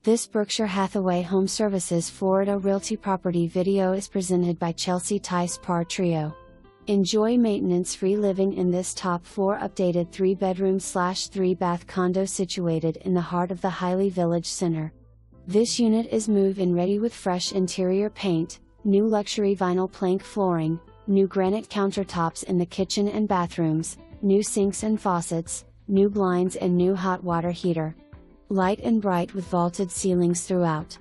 This Berkshire Hathaway HomeServices Florida Realty property video is presented by Chelsea Tice Par Trio. Enjoy maintenance-free living in this top-floor updated 3-bedroom/3-bath condo situated in the heart of the Haile Village Center. This unit is move-in ready with fresh interior paint, new luxury vinyl plank flooring, new granite countertops in the kitchen and bathrooms, new sinks and faucets, new blinds and new hot water heater. Light and bright with vaulted ceilings throughout.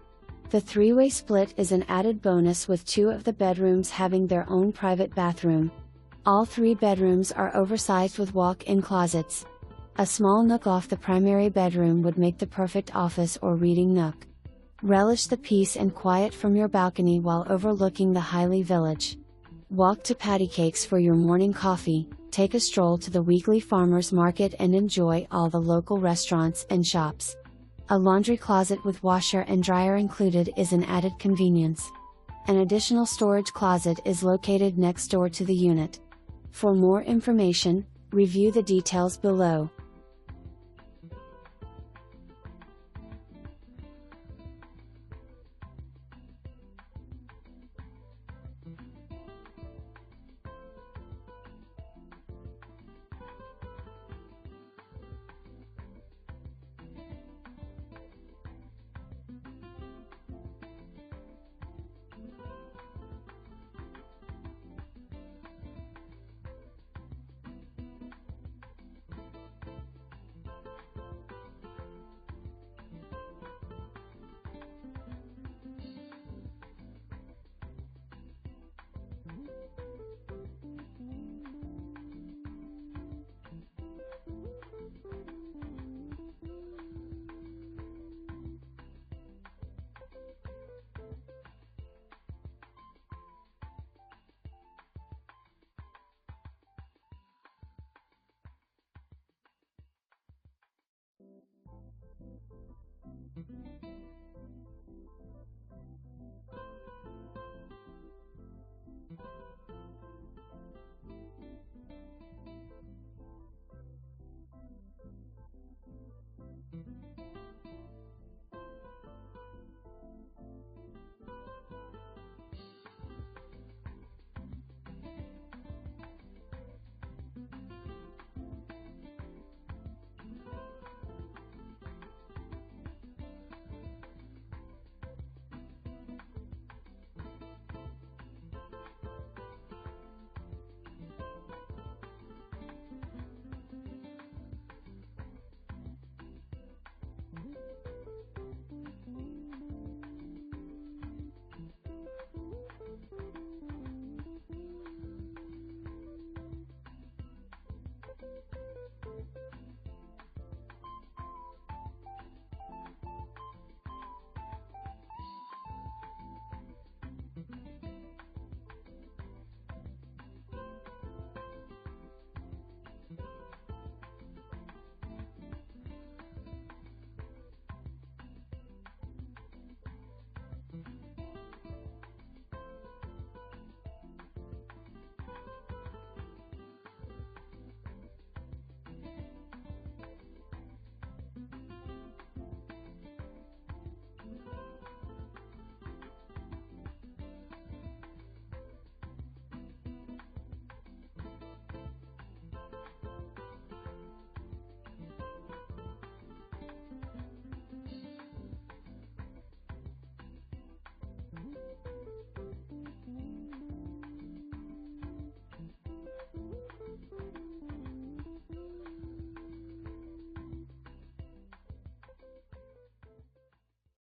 The three-way split is an added bonus with 2 of the bedrooms having their own private bathroom. All 3 bedrooms are oversized with walk-in closets. A small nook off the primary bedroom would make the perfect office or reading nook. Relish the peace and quiet from your balcony while overlooking the Haile Village. Walk to Patticakes for your morning coffee, take a stroll to the weekly farmers market and enjoy all the local restaurants and shops. A laundry closet with washer and dryer included is an added convenience. An additional storage closet is located next door to the unit. For more information, review the details below.